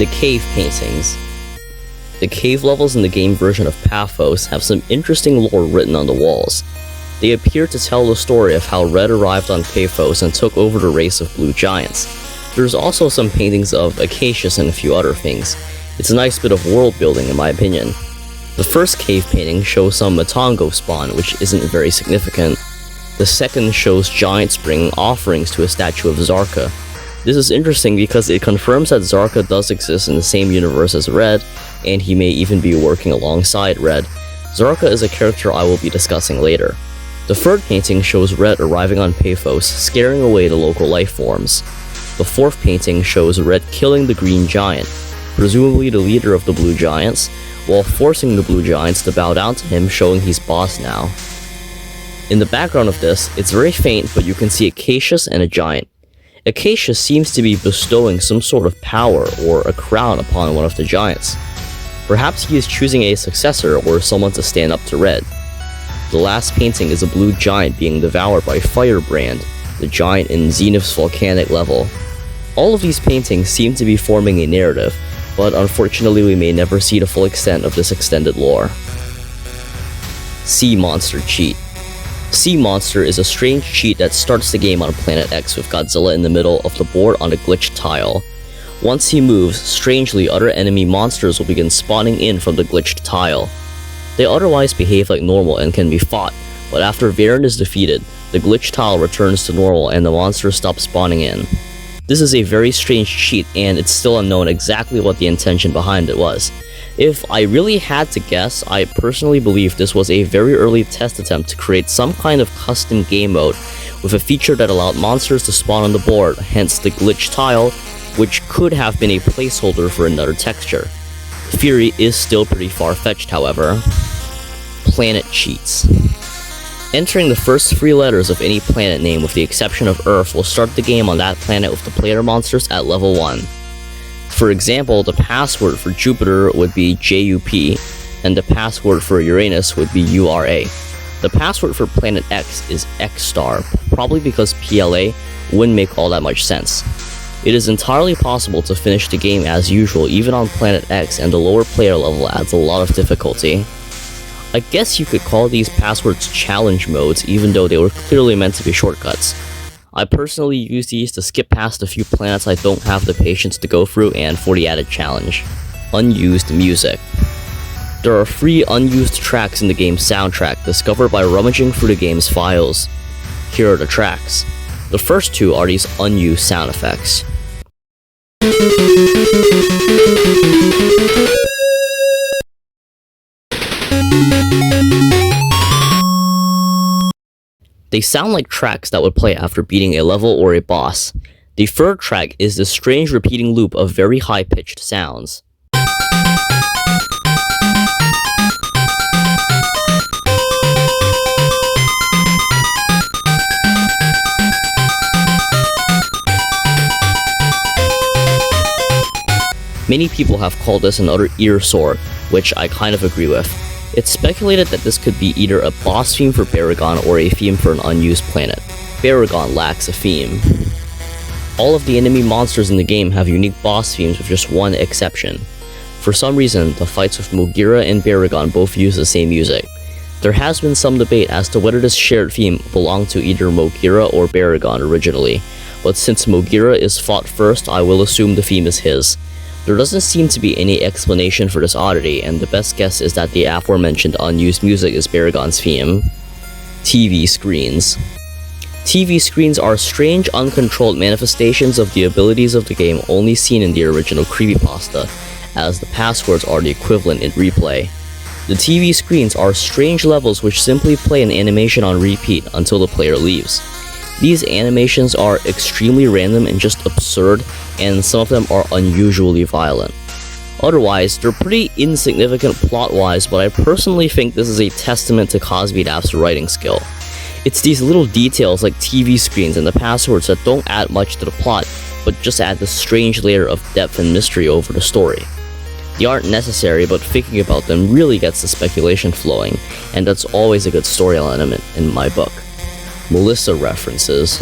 The cave paintings. The cave levels in the game version of Paphos have some interesting lore written on the walls. They appear to tell the story of how Red arrived on Paphos and took over the race of blue giants. There's also some paintings of Acacius and a few other things. It's a nice bit of world building in my opinion. The first cave painting shows some Matongo spawn, which isn't very significant. The second shows giants bringing offerings to a statue of Zarka. This is interesting because it confirms that Zarka does exist in the same universe as Red, and he may even be working alongside Red. Zarka is a character I will be discussing later. The third painting shows Red arriving on Paphos, scaring away the local life forms. The fourth painting shows Red killing the green giant, presumably the leader of the blue giants, while forcing the blue giants to bow down to him, showing he's boss now. In the background of this, it's very faint, but you can see Acacius and a giant. Acacius seems to be bestowing some sort of power or a crown upon one of the giants. Perhaps he is choosing a successor or someone to stand up to Red. The last painting is a blue giant being devoured by Firebrand, the giant in Zenith's volcanic level. All of these paintings seem to be forming a narrative, but unfortunately we may never see the full extent of this extended lore. Sea Monster Cheat. Sea Monster is a strange cheat that starts the game on Planet X with Godzilla in the middle of the board on a glitched tile. Once he moves, strangely other enemy monsters will begin spawning in from the glitched tile. They otherwise behave like normal and can be fought, but after Varen is defeated, the glitched tile returns to normal and the monsters stop spawning in. This is a very strange cheat, and it's still unknown exactly what the intention behind it was. If I really had to guess, I personally believe this was a very early test attempt to create some kind of custom game mode with a feature that allowed monsters to spawn on the board, hence the glitch tile, which could have been a placeholder for another texture. The theory is still pretty far-fetched, however. Planet cheats. Entering the first 3 letters of any planet name with the exception of Earth will start the game on that planet with the player monsters at level 1. For example, the password for Jupiter would be JUP, and the password for Uranus would be URA. The password for Planet X is X-Star, probably because PLA wouldn't make all that much sense. It is entirely possible to finish the game as usual even on Planet X, and the lower player level adds a lot of difficulty. I guess you could call these passwords challenge modes even though they were clearly meant to be shortcuts. I personally use these to skip past a few planets I don't have the patience to go through and for the added challenge. Unused music. There are 3 unused tracks in the game's soundtrack discovered by rummaging through the game's files. Here are the tracks. The first 2 are these unused sound effects. They sound like tracks that would play after beating a level or a boss. The third track is this strange repeating loop of very high-pitched sounds. Many people have called this an utter ear sore, which I kind of agree with. It's speculated that this could be either a boss theme for Baragon or a theme for an unused planet. Baragon lacks a theme. All of the enemy monsters in the game have unique boss themes with just one exception. For some reason, the fights with Mogira and Baragon both use the same music. There has been some debate as to whether this shared theme belonged to either Mogira or Baragon originally, but since Mogira is fought first, I will assume the theme is his. There doesn't seem to be any explanation for this oddity, and the best guess is that the aforementioned unused music is Baragon's theme. TV screens. TV screens are strange, uncontrolled manifestations of the abilities of the game only seen in the original creepypasta, as the passwords are the equivalent in replay. The TV screens are strange levels which simply play an animation on repeat until the player leaves. These animations are extremely random and just absurd, and some of them are unusually violent. Otherwise, they're pretty insignificant plot-wise, but I personally think this is a testament to Cosby Dapp's writing skill. It's these little details like TV screens and the passwords that don't add much to the plot, but just add this strange layer of depth and mystery over the story. They aren't necessary, but thinking about them really gets the speculation flowing, and that's always a good story element in my book. Melissa references.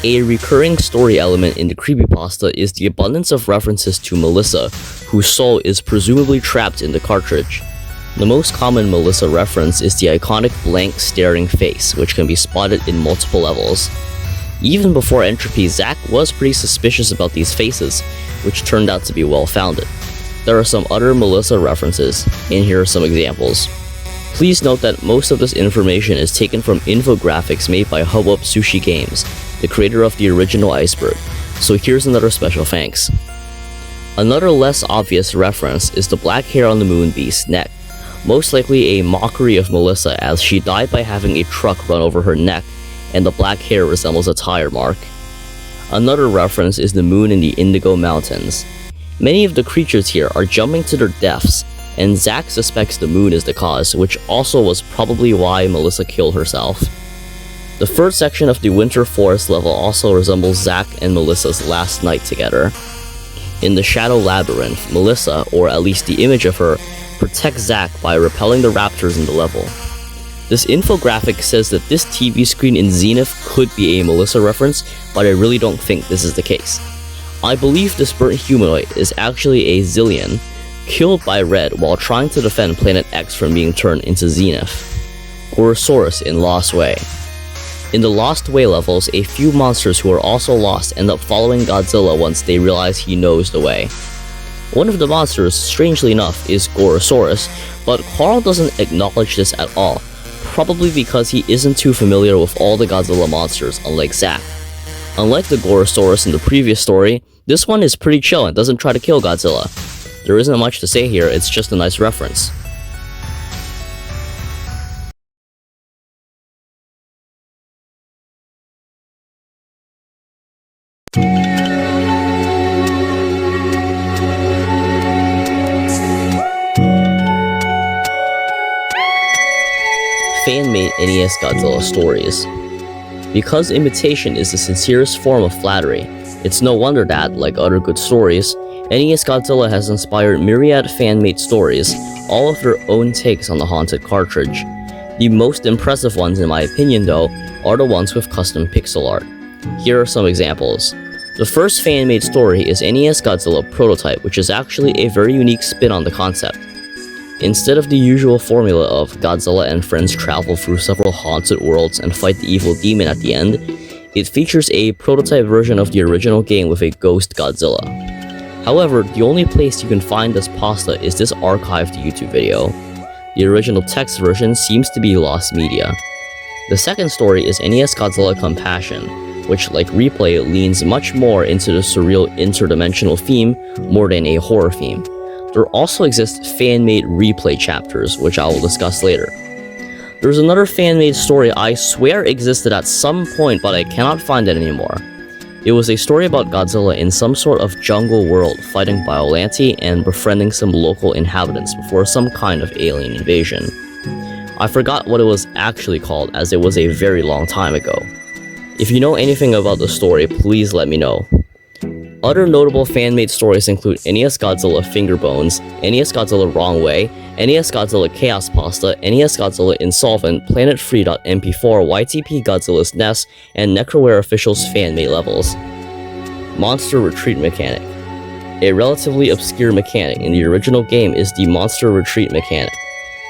A recurring story element in the creepypasta is the abundance of references to Melissa, whose soul is presumably trapped in the cartridge. The most common Melissa reference is the iconic blank staring face, which can be spotted in multiple levels. Even before Entropy, Zack was pretty suspicious about these faces, which turned out to be well-founded. There are some other Melissa references, and here are some examples. Please note that most of this information is taken from infographics made by Hubbub Sushi Games, the creator of the original Iceberg, so here's another special thanks. Another less obvious reference is the black hair on the Moon Beast's neck, most likely a mockery of Melissa as she died by having a truck run over her neck, and the black hair resembles a tire mark. Another reference is the moon in the Indigo Mountains. Many of the creatures here are jumping to their deaths, and Zack suspects the moon is the cause, which also was probably why Melissa killed herself. The first section of the Winter Forest level also resembles Zack and Melissa's last night together. In the Shadow Labyrinth, Melissa, or at least the image of her, protects Zack by repelling the raptors in the level. This infographic says that this TV screen in Zenith could be a Melissa reference, but I really don't think this is the case. I believe this burnt humanoid is actually a Zillion, killed by Red while trying to defend Planet X from being turned into Zenith. Gorosaurus in Lost Way. In the Lost Way levels, a few monsters who are also lost end up following Godzilla once they realize he knows the way. One of the monsters, strangely enough, is Gorosaurus, but Carl doesn't acknowledge this at all, probably because he isn't too familiar with all the Godzilla monsters, unlike Zack. Unlike the Gorosaurus in the previous story, this one is pretty chill and doesn't try to kill Godzilla. There isn't much to say here, it's just a nice reference. Fan-made NES Godzilla stories. Because imitation is the sincerest form of flattery, it's no wonder that, like other good stories, NES Godzilla has inspired myriad fan-made stories, all of their own takes on the haunted cartridge. The most impressive ones in my opinion though, are the ones with custom pixel art. Here are some examples. The first fan-made story is NES Godzilla Prototype, which is actually a very unique spin on the concept. Instead of the usual formula of Godzilla and friends travel through several haunted worlds and fight the evil demon at the end, it features a prototype version of the original game with a ghost Godzilla. However, the only place you can find this pasta is this archived YouTube video. The original text version seems to be lost media. The second story is NES Godzilla Compassion, which, like Replay, leans much more into the surreal interdimensional theme more than a horror theme. There also exist fan-made Replay chapters, which I will discuss later. There's another fan-made story I swear existed at some point, but I cannot find it anymore. It was a story about Godzilla in some sort of jungle world fighting Biollante and befriending some local inhabitants before some kind of alien invasion. I forgot what it was actually called, as it was a very long time ago. If you know anything about the story, please let me know. Other notable fan-made stories include NES Godzilla Fingerbones, NES Godzilla Wrong Way, NES Godzilla Chaos Pasta, NES Godzilla Insolvent, PlanetFree.mp4, YTP Godzilla's Nest, and Necroware Official's fan-made levels. Monster Retreat Mechanic. A relatively obscure mechanic in the original game is the Monster Retreat mechanic.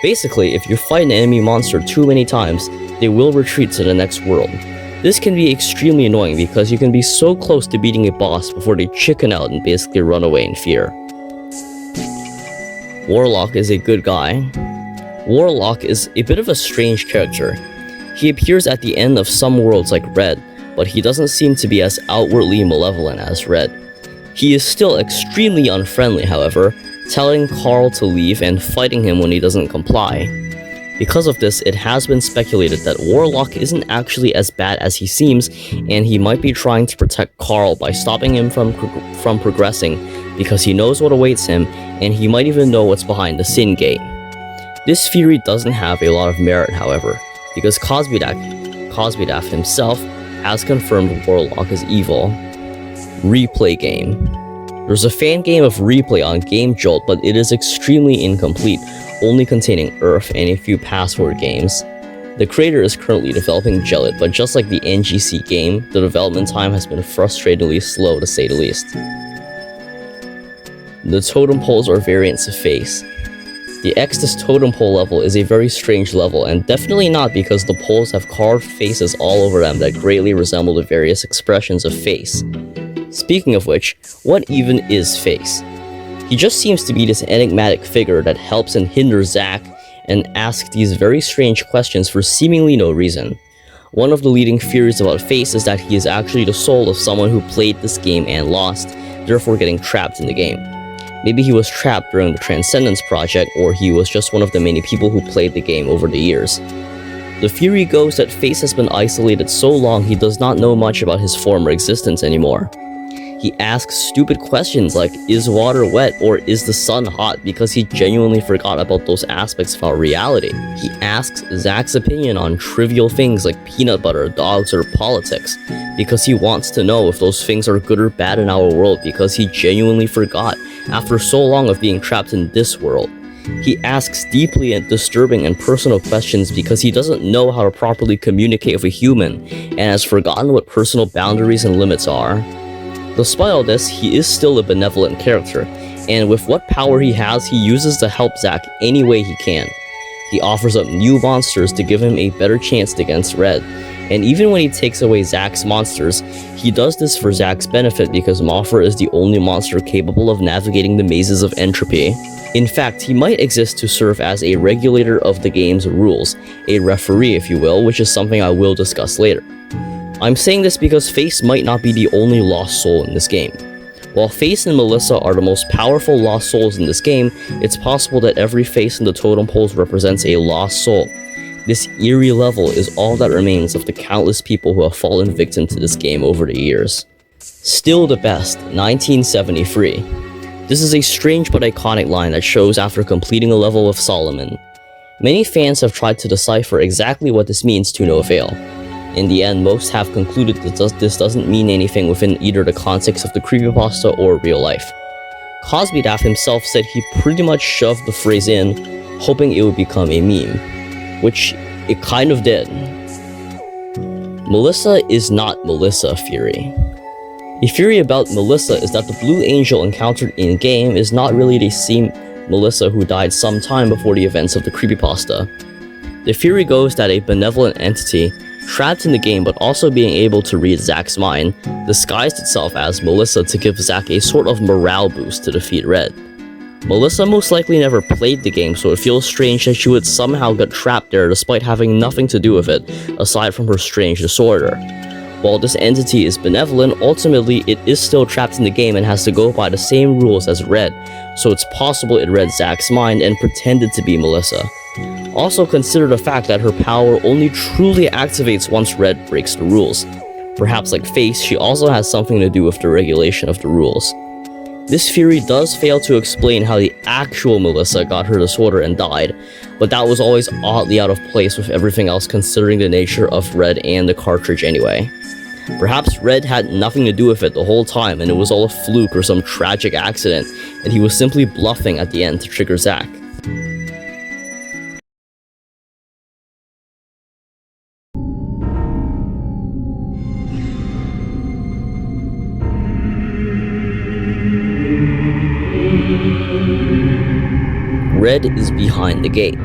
Basically, if you fight an enemy monster too many times, they will retreat to the next world. This can be extremely annoying because you can be so close to beating a boss before they chicken out and basically run away in fear. Warlock is a good guy. Warlock is a bit of a strange character. He appears at the end of some worlds like Red, but he doesn't seem to be as outwardly malevolent as Red. He is still extremely unfriendly, however, telling Carl to leave and fighting him when he doesn't comply. Because of this, it has been speculated that Warlock isn't actually as bad as he seems, and he might be trying to protect Carl by stopping him from progressing because he knows what awaits him, and he might even know what's behind the Sin Gate. This theory doesn't have a lot of merit, however, because Cosbydaff himself has confirmed Warlock is evil. Replay game. There's a fan game of Replay on Game Jolt, but it is extremely incomplete, only containing Earth and a few password games. The creator is currently developing Jellit, but just like the NGC game, the development time has been frustratingly slow to say the least. The totem poles are variants of face. The Exodus totem pole level is a very strange level, and definitely not because the poles have carved faces all over them that greatly resemble the various expressions of face. Speaking of which, what even is face? He just seems to be this enigmatic figure that helps and hinders Zack and asks these very strange questions for seemingly no reason. One of the leading theories about Face is that he is actually the soul of someone who played this game and lost, therefore getting trapped in the game. Maybe he was trapped during the Transcendence project, or he was just one of the many people who played the game over the years. The theory goes that Face has been isolated so long he does not know much about his former existence anymore. He asks stupid questions like, is water wet or is the sun hot, because he genuinely forgot about those aspects of our reality. He asks Zack's opinion on trivial things like peanut butter, dogs, or politics, because he wants to know if those things are good or bad in our world, because he genuinely forgot after so long of being trapped in this world. He asks deeply and disturbing and personal questions because he doesn't know how to properly communicate with a human and has forgotten what personal boundaries and limits are. Despite all this, he is still a benevolent character, and with what power he has, he uses to help Zack any way he can. He offers up new monsters to give him a better chance against Red, and even when he takes away Zack's monsters, he does this for Zack's benefit because Mothra is the only monster capable of navigating the mazes of entropy. In fact, he might exist to serve as a regulator of the game's rules, a referee if you will, which is something I will discuss later. I'm saying this because Face might not be the only lost soul in this game. While Face and Melissa are the most powerful lost souls in this game, it's possible that every face in the totem poles represents a lost soul. This eerie level is all that remains of the countless people who have fallen victim to this game over the years. Still the best, 1973. This is a strange but iconic line that shows after completing a level of Solomon. Many fans have tried to decipher exactly what this means to no avail. In the end, most have concluded that this doesn't mean anything within either the context of the creepypasta or real life. Cosbydaff himself said he pretty much shoved the phrase in, hoping it would become a meme, which it kind of did. Melissa is not Melissa theory. The theory about Melissa is that the Blue Angel encountered in-game is not really the same Melissa who died some time before the events of the creepypasta. The theory goes that a benevolent entity, trapped in the game but also being able to read Zack's mind, disguised itself as Melissa to give Zack a sort of morale boost to defeat Red. Melissa most likely never played the game, so it feels strange that she would somehow get trapped there despite having nothing to do with it, aside from her strange disorder. While this entity is benevolent, ultimately it is still trapped in the game and has to go by the same rules as Red, so it's possible it read Zack's mind and pretended to be Melissa. Also consider the fact that her power only truly activates once Red breaks the rules. Perhaps like Face, she also has something to do with the regulation of the rules. This theory does fail to explain how the actual Melissa got her disorder and died, but that was always oddly out of place with everything else considering the nature of Red and the cartridge anyway. Perhaps Red had nothing to do with it the whole time and it was all a fluke or some tragic accident, and he was simply bluffing at the end to trigger Zack. Red is behind the gate.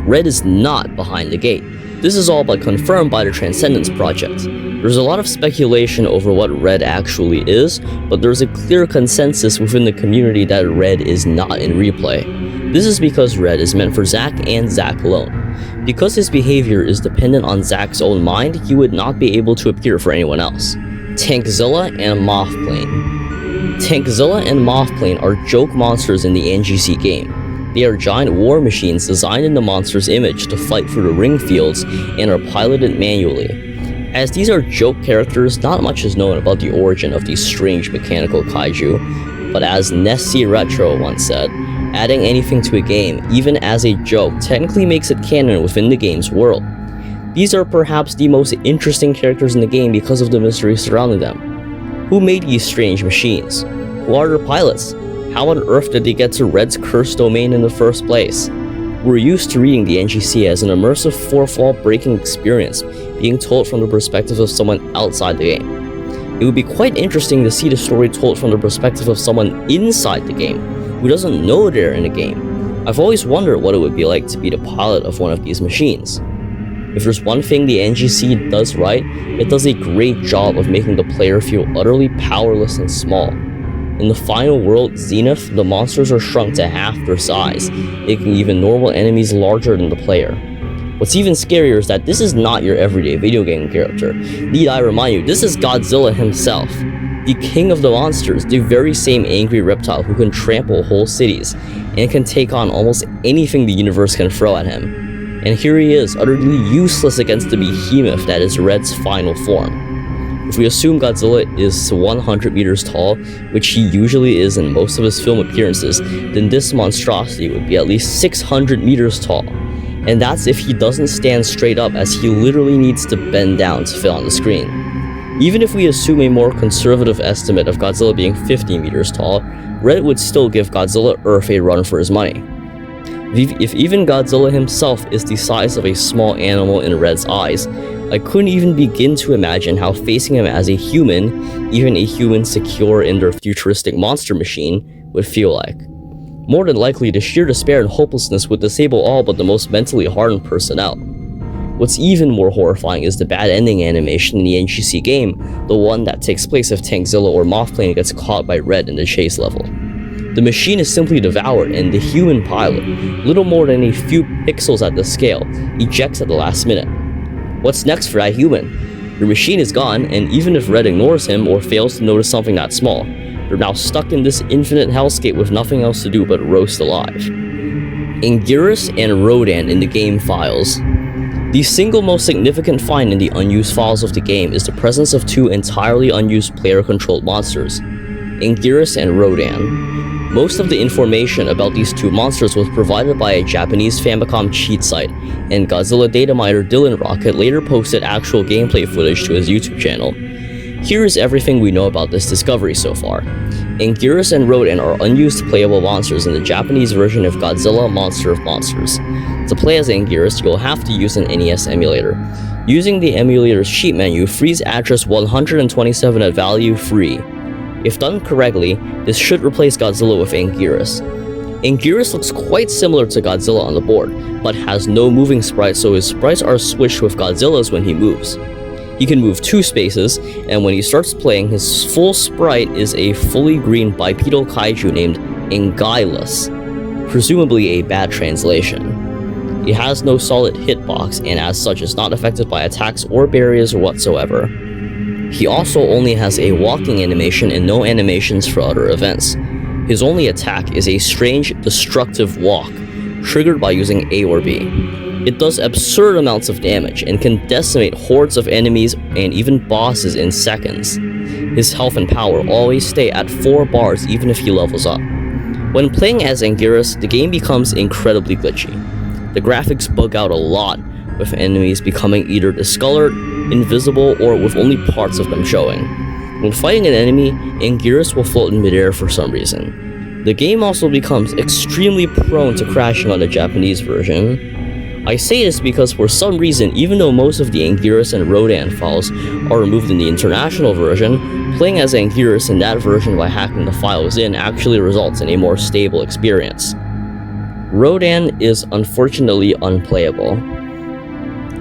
Red is not behind the gate. This is all but confirmed by the Transcendence project. There's a lot of speculation over what Red actually is, but there's a clear consensus within the community that Red is not in replay. This is because Red is meant for Zack and Zack alone. Because his behavior is dependent on Zack's own mind, he would not be able to appear for anyone else. Tankzilla and Mothplane. Tankzilla and Mothplane are joke monsters in the NGC game. They are giant war machines designed in the monster's image to fight through the ring fields and are piloted manually. As these are joke characters, not much is known about the origin of these strange mechanical kaiju, but as Nessie Retro once said, adding anything to a game, even as a joke, technically makes it canon within the game's world. These are perhaps the most interesting characters in the game because of the mystery surrounding them. Who made these strange machines? Who are their pilots? How on earth did they get to Red's cursed domain in the first place? We're used to reading the NGC as an immersive fourth-wall breaking experience, being told from the perspective of someone outside the game. It would be quite interesting to see the story told from the perspective of someone inside the game, who doesn't know they're in a game. I've always wondered what it would be like to be the pilot of one of these machines. If there's one thing the NGC does right, it does a great job of making the player feel utterly powerless and small. In the final world, Zenith, the monsters are shrunk to half their size, making even normal enemies larger than the player. What's even scarier is that this is not your everyday video game character. Need I remind you, this is Godzilla himself, the king of the monsters, the very same angry reptile who can trample whole cities, and can take on almost anything the universe can throw at him. And here he is, utterly useless against the behemoth that is Red's final form. If we assume Godzilla is 100 meters tall, which he usually is in most of his film appearances, then this monstrosity would be at least 600 meters tall. And that's if he doesn't stand straight up, as he literally needs to bend down to fit on the screen. Even if we assume a more conservative estimate of Godzilla being 50 meters tall, Red would still give Godzilla Earth a run for his money. If even Godzilla himself is the size of a small animal in Red's eyes, I couldn't even begin to imagine how facing him as a human, even a human secure in their futuristic monster machine, would feel like. More than likely, the sheer despair and hopelessness would disable all but the most mentally hardened personnel. What's even more horrifying is the bad ending animation in the NGC game, the one that takes place if Tankzilla or Mothplane gets caught by Red in the chase level. The machine is simply devoured, and the human pilot, little more than a few pixels at the scale, ejects at the last minute. What's next for that human? The machine is gone, and even if Red ignores him or fails to notice something that small, they're now stuck in this infinite hellscape with nothing else to do but roast alive. Anguirus and Rodan in the game files. The single most significant find in the unused files of the game is the presence of two entirely unused player-controlled monsters, Anguirus and Rodan. Most of the information about these two monsters was provided by a Japanese Famicom cheat site, and Godzilla data miner Dylan Rocket later posted actual gameplay footage to his YouTube channel. Here is everything we know about this discovery so far. Anguirus and Rodan are unused playable monsters in the Japanese version of Godzilla Monster of Monsters. To play as Anguirus, you'll have to use an NES emulator. Using the emulator's sheet menu, freeze address 127 at value free. If done correctly, this should replace Godzilla with Anguirus. Anguirus looks quite similar to Godzilla on the board, but has no moving sprites, so his sprites are switched with Godzilla's when he moves. He can move 2 spaces, and when he starts playing, his full sprite is a fully green bipedal kaiju named Anguilus, presumably a bad translation. He has no solid hitbox, and as such is not affected by attacks or barriers whatsoever. He also only has a walking animation and no animations for other events. His only attack is a strange, destructive walk, triggered by using A or B. It does absurd amounts of damage and can decimate hordes of enemies and even bosses in seconds. His health and power always stay at 4 bars even if he levels up. When playing as Anguirus, the game becomes incredibly glitchy. The graphics bug out a lot, with enemies becoming either discolored, invisible, or with only parts of them showing. When fighting an enemy, Anguirus will float in midair for some reason. The game also becomes extremely prone to crashing on the Japanese version. I say this because for some reason, even though most of the Anguirus and Rodan files are removed in the international version, playing as Anguirus in that version by hacking the files in actually results in a more stable experience. Rodan is unfortunately unplayable.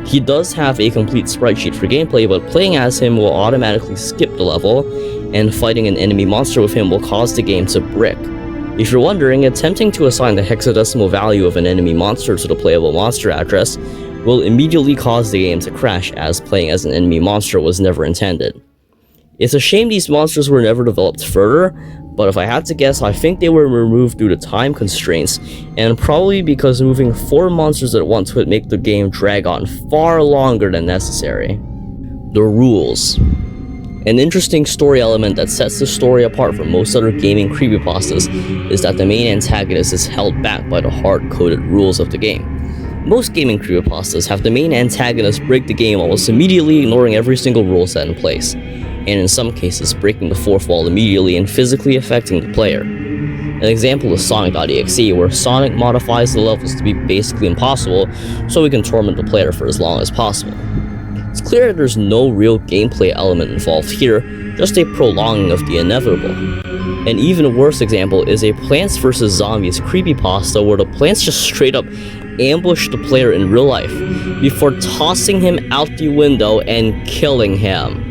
He does have a complete sprite sheet for gameplay, but playing as him will automatically skip the level, and fighting an enemy monster with him will cause the game to brick. If you're wondering, attempting to assign the hexadecimal value of an enemy monster to the playable monster address will immediately cause the game to crash, as playing as an enemy monster was never intended. It's a shame these monsters were never developed further, but if I had to guess, I think they were removed due to time constraints, and probably because moving 4 monsters at once would make the game drag on far longer than necessary. The rules. An interesting story element that sets the story apart from most other gaming creepypastas is that the main antagonist is held back by the hard-coded rules of the game. Most gaming creepypastas have the main antagonist break the game almost immediately, ignoring every single rule set in place, and in some cases breaking the 4th wall immediately and physically affecting the player. An example is Sonic.exe, where Sonic modifies the levels to be basically impossible so we can torment the player for as long as possible. It's clear that there's no real gameplay element involved here, just a prolonging of the inevitable. An even worse example is a Plants vs. Zombies creepypasta where the plants just straight up ambush the player in real life before tossing him out the window and killing him.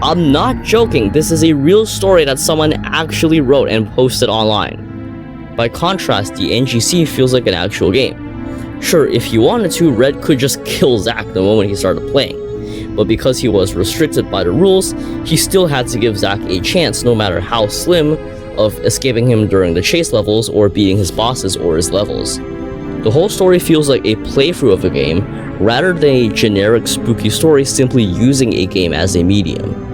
I'm not joking, this is a real story that someone actually wrote and posted online. By contrast, the NGC feels like an actual game. Sure, if he wanted to, Red could just kill Zack the moment he started playing. But because he was restricted by the rules, he still had to give Zack a chance, no matter how slim, of escaping him during the chase levels or beating his bosses or his levels. The whole story feels like a playthrough of a game, rather than a generic spooky story simply using a game as a medium.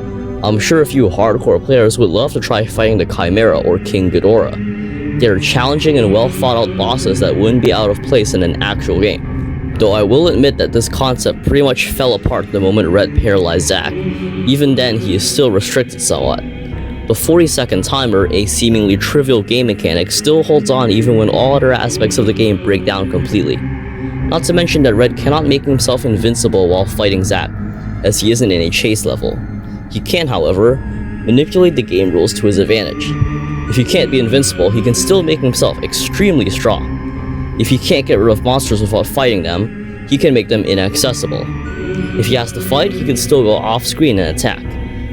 I'm sure a few hardcore players would love to try fighting the Chimera or King Ghidorah. They are challenging and well thought out bosses that wouldn't be out of place in an actual game. Though I will admit that this concept pretty much fell apart the moment Red paralyzed Zack. Even then, he is still restricted somewhat. The 40-second timer, a seemingly trivial game mechanic, still holds on even when all other aspects of the game break down completely. Not to mention that Red cannot make himself invincible while fighting Zack, as he isn't in a chase level. He can, however, manipulate the game rules to his advantage. If he can't be invincible, he can still make himself extremely strong. If he can't get rid of monsters without fighting them, he can make them inaccessible. If he has to fight, he can still go off-screen and attack.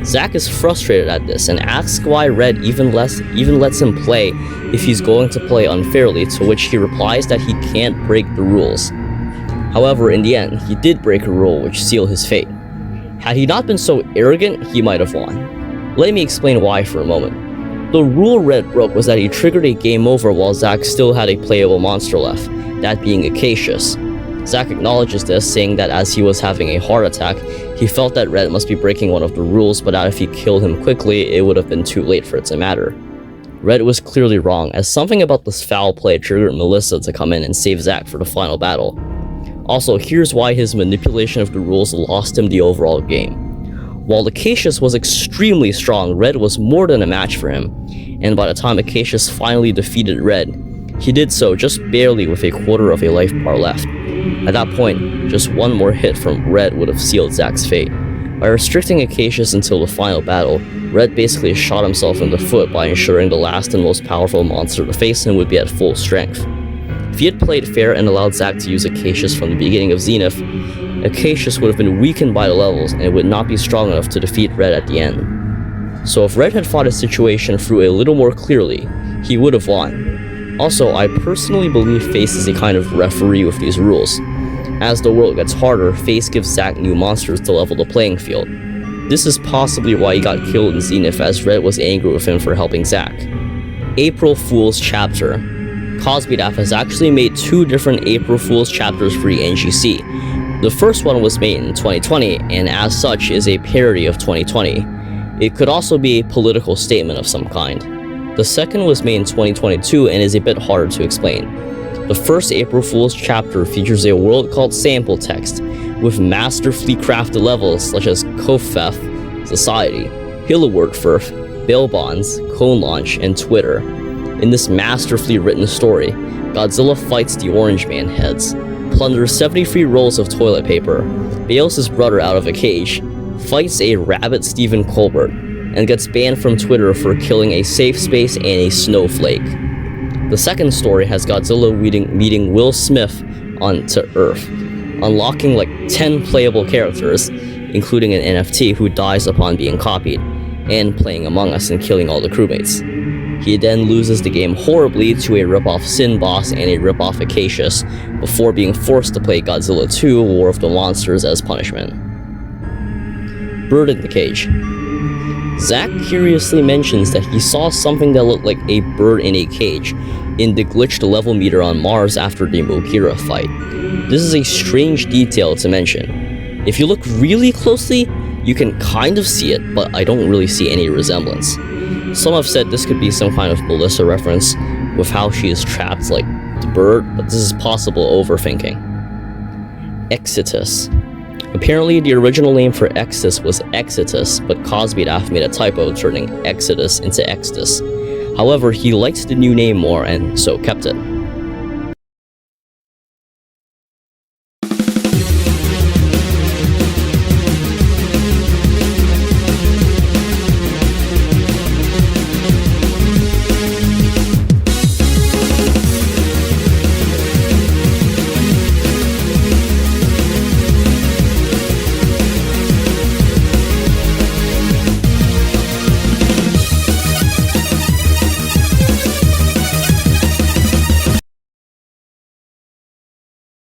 Zack is frustrated at this and asks why Red even lets him play if he's going to play unfairly, to which he replies that he can't break the rules. However, in the end, he did break a rule which sealed his fate. Had he not been so arrogant, he might have won. Let me explain why for a moment. The rule Red broke was that he triggered a game over while Zack still had a playable monster left, that being Acacius. Zack acknowledges this, saying that as he was having a heart attack, he felt that Red must be breaking one of the rules, but that if he killed him quickly, it would have been too late for it to matter. Red was clearly wrong, as something about this foul play triggered Melissa to come in and save Zack for the final battle. Also, here's why his manipulation of the rules lost him the overall game. While Acacius was extremely strong, Red was more than a match for him, and by the time Acacius finally defeated Red, he did so just barely with a quarter of a life bar left. At that point, just one more hit from Red would have sealed Zack's fate. By restricting Acacius until the final battle, Red basically shot himself in the foot by ensuring the last and most powerful monster to face him would be at full strength. If he had played fair and allowed Zack to use Acacius from the beginning of Zenith, Acacius would have been weakened by the levels and would not be strong enough to defeat Red at the end. So if Red had fought his situation through a little more clearly, he would have won. Also, I personally believe Face is a kind of referee with these rules. As the world gets harder, Face gives Zack new monsters to level the playing field. This is possibly why he got killed in Zenith, as Red was angry with him for helping Zack. April Fool's Chapter. CosbyDAF has actually made two different April Fool's chapters for the NGC. The first one was made in 2020, and as such is a parody of 2020. It could also be a political statement of some kind. The second was made in 2022 and is a bit harder to explain. The first April Fool's chapter features a world called Sample Text, with masterfully crafted levels such as Kofef, Society, Hilloward Firth, Bail Bonds, Cone Launch, and Twitter. In this masterfully written story, Godzilla fights the Orange Man heads, plunders 73 rolls of toilet paper, bails his brother out of a cage, fights a rabbit Stephen Colbert, and gets banned from Twitter for killing a safe space and a snowflake. The second story has Godzilla meeting Will Smith onto Earth, unlocking like 10 playable characters, including an NFT who dies upon being copied, and playing Among Us and killing all the crewmates. He then loses the game horribly to a rip-off Sin boss and a rip-off Acacius, before being forced to play Godzilla 2 War of the Monsters as punishment. Bird in the Cage. Zack curiously mentions that he saw something that looked like a bird in a cage in the glitched level meter on Mars after the Mogira fight. This is a strange detail to mention. If you look really closely, you can kind of see it, but I don't really see any resemblance. Some have said this could be some kind of Melissa reference with how she is trapped like the bird, but this is possible overthinking. Exitus. Apparently, the original name for Exodus was Exitus, but CosbyDAF made a typo turning Exodus into Exodus. However, he liked the new name more and so kept it.